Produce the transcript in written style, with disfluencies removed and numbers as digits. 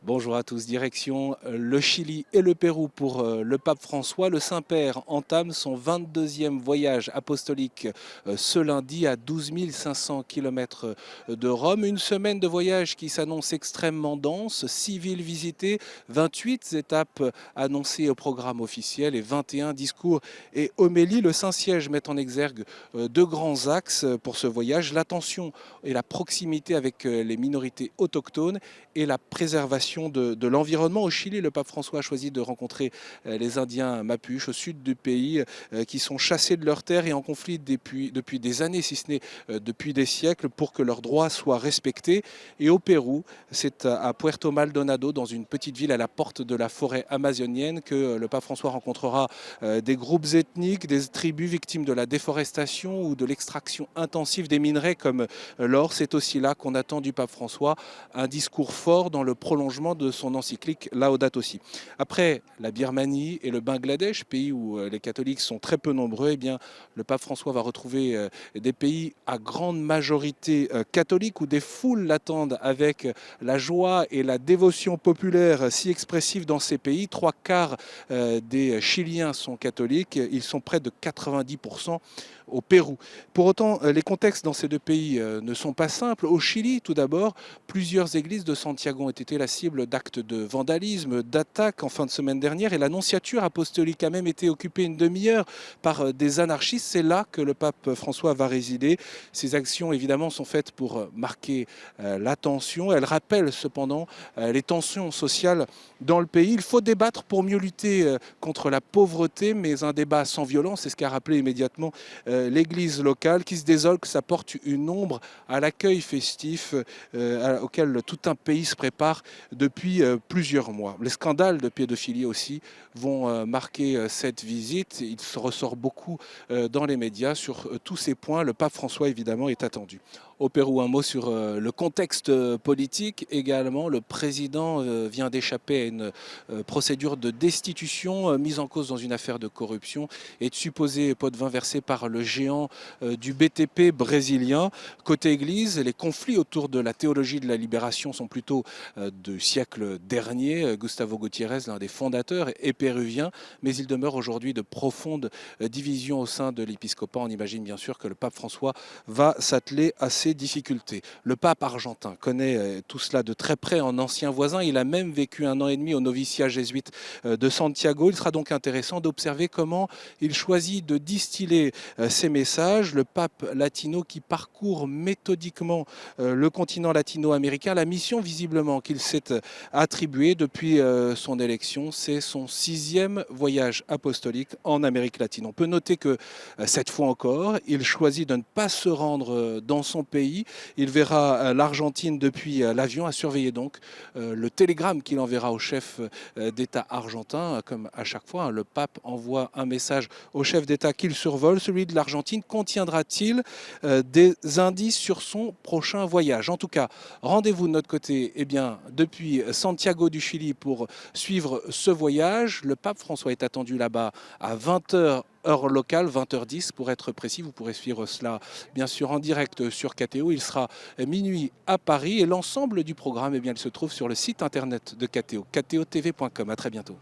Bonjour à tous, direction le Chili et le Pérou pour le pape François. Le Saint-Père entame son 22e voyage apostolique ce lundi à 12 500 km de Rome. Une semaine de voyage qui s'annonce extrêmement dense, 6 villes visitées, 28 étapes annoncées au programme officiel et 21 discours et homélies. Le Saint-Siège met en exergue deux grands axes pour ce voyage, l'attention et la proximité avec les minorités autochtones et la préservation de l'environnement. Au Chili, le pape François a choisi de rencontrer les Indiens Mapuches au sud du pays qui sont chassés de leurs terres et en conflit depuis des années, si ce n'est depuis des siècles, pour que leurs droits soient respectés. Et au Pérou, c'est à Puerto Maldonado, dans une petite ville à la porte de la forêt amazonienne, que le pape François rencontrera des groupes ethniques, des tribus victimes de la déforestation ou de l'extraction intensive des minerais comme l'or. C'est aussi là qu'on attend du pape François un discours fort dans le prolongement de son encyclique Laudato Si. Après la Birmanie et le Bangladesh, pays où les catholiques sont très peu nombreux, eh bien, le pape François va retrouver des pays à grande majorité catholique où des foules l'attendent avec la joie et la dévotion populaire si expressive dans ces pays. Trois quarts des Chiliens sont catholiques, ils sont près de 90% au Pérou. Pour autant, les contextes dans ces deux pays ne sont pas simples. Au Chili, tout d'abord, plusieurs églises de Santiago ont été la cible d'actes de vandalisme, d'attaques en fin de semaine dernière et la nonciature apostolique a même été occupée une demi-heure par des anarchistes. C'est là que le pape François va résider. Ces actions, évidemment, sont faites pour marquer l'attention. Elles rappellent cependant les tensions sociales dans le pays. Il faut débattre pour mieux lutter contre la pauvreté, mais un débat sans violence, c'est ce qu'a rappelé immédiatement l'église locale qui se désole, que ça porte une ombre à l'accueil festif auquel tout un pays se prépare depuis plusieurs mois. Les scandales de pédophilie aussi vont marquer cette visite. Il se ressort beaucoup dans les médias sur tous ces points. Le pape François, évidemment, est attendu. Au Pérou, un mot sur le contexte politique également. Le président vient d'échapper à une procédure de destitution mise en cause dans une affaire de corruption et de supposés pots de vin versés par le géant du BTP brésilien. Côté Église, les conflits autour de la théologie de la libération sont plutôt du siècle dernier. Gustavo Gutiérrez, l'un des fondateurs, est péruvien, mais il demeure aujourd'hui de profondes divisions au sein de l'épiscopat. On imagine bien sûr que le pape François va s'atteler à ces difficultés. Le pape argentin connaît tout cela de très près en ancien voisin. Il a même vécu 1 an et demi au noviciat jésuite de Santiago. Il sera donc intéressant d'observer comment il choisit de distiller ses messages. Le pape latino qui parcourt méthodiquement le continent latino-américain. La mission visiblement qu'il s'est attribuée depuis son élection, c'est son 6e voyage apostolique en Amérique latine. On peut noter que cette fois encore, il choisit de ne pas se rendre dans son pays. Il verra l'Argentine depuis l'avion, à surveiller donc le télégramme qu'il enverra au chef d'État argentin. Comme à chaque fois, le pape envoie un message au chef d'État qu'il survole. Celui de l'Argentine contiendra-t-il des indices sur son prochain voyage? En tout cas, rendez-vous de notre côté depuis Santiago du Chili pour suivre ce voyage. Le pape François est attendu là-bas à 20h heure locale, 20h10 pour être précis. Vous pourrez suivre cela bien sûr en direct sur KTO. Il sera minuit à Paris et l'ensemble du programme il se trouve sur le site internet de KTO, ktotv.com. À très bientôt.